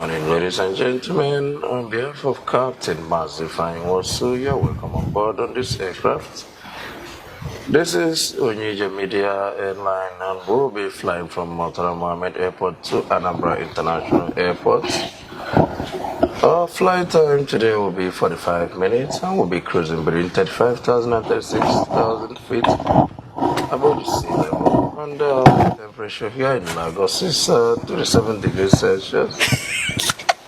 morning, ladies and gentlemen. On behalf of Captain Mazifine Wasu, you're welcome on board on this aircraft. This is Onyeja Media Airline, and we'll be flying from Murtala Mohammed Airport to Anambra International Airport. Our flight time today will be 45 minutes, and we'll be cruising between 35,000 and 36,000 feet above the sea level. And the temperature here in Lagos is 27 degrees Celsius.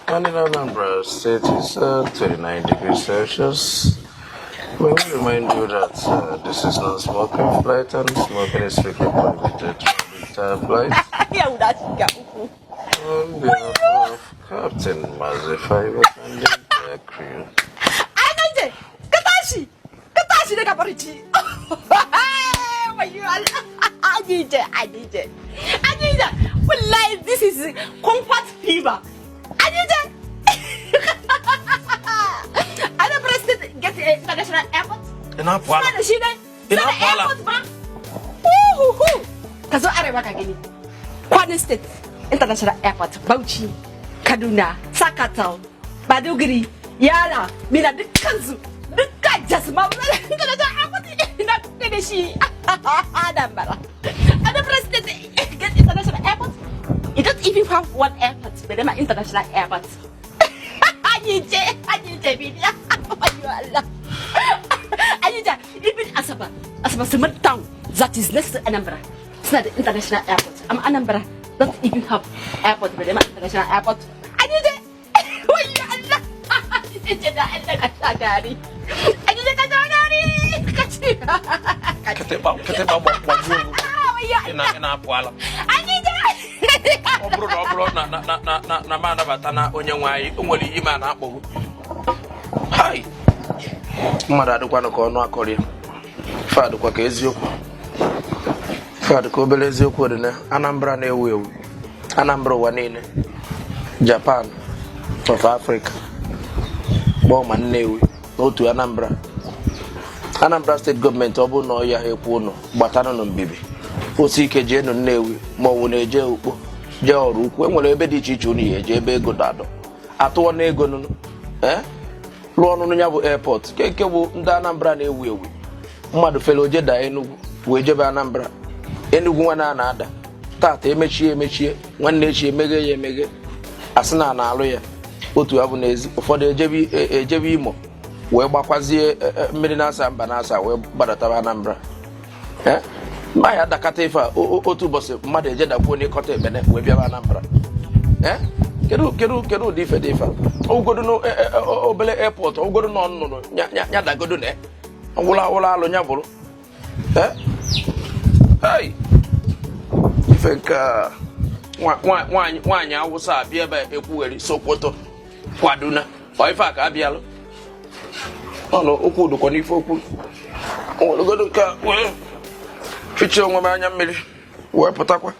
And in Anambra State is 29 degrees Celsius. We will remind you that this is non-smoking flight and smoking is strictly prohibited on the entire flight. On behalf of Captain Mazifai and the entire crew. I need it. Well, like, this is comfort fever. I need it. I never get to international airport. In Apala. In Apala. Kazo arewa kageni. Kwani State International Airport, Bauchi, Kaduna, Sakatau, Badugri, Yara, Mina Dikanzu, Dukka Jasma, International Airport. Not finishi. Anambra. Anambra State get international airport. You don't even have one airport, but them are international airport. Anije, media. Anije, even Asaba Sumat town that is next to Anambra. It's not the international airport. Anambra don't even have airport, but them are international airport. Anije, Ina Apala. Obro na mana batana onye nwanyị onwere ime na akpọgbu. Hai. Mmadụ adịkwa ka ọnụ akọrị. Fadụ kwa ka eziokwu. Fadụ ka obere eziokwu dị na Anambra na-ewu ewu. Anambra ụwa niile. Japan, South Africa. Gbọma Nnewi n'otu Anambra. Anambra State Government ọ bụ na ọ ya ekwu ụnụ gbatanụ na mbibi. Osi ike jee nụ Nnewi ma ọ wụ na-eje ukpo jee ọrụ ukwu enwere ebe dị iche iche unu ya eje ebe ego dadọ atụọ na ego nụnụ lụọ ọnụnụ ya bụ airport keke bụ ndị Anambra na-ewu ewu mmadụ fere oje da Enugu wee jebe Anambra Enugu nwa na-ada tata emechie nwanne echi emeghe ya emeghe asị na na-alụ ya otu ya bụ n'ezi ụfọdụ ejebe Imo wee gbakwazie mmiri na-asa mba na-asa wee gbadatawa Anambra ma ya dakata ife otu ụbọchị mmadụ ejedakwuo n'ịkọta ekpene wee bịaba Anambra kedu ụdị ife dị ife ogodo no obele airport ogodo no nnụnụ nya dagodo na wụla alụ nya bụrụ ife ka nwaanyị Awụsa abịa ebe ekwugheri Sokoto Kaduna ife a ka abịalụ ọnụ okwu dụkwa n'ife okwu ogodo ka fiche onwe m anya mmiri wee pụtakwa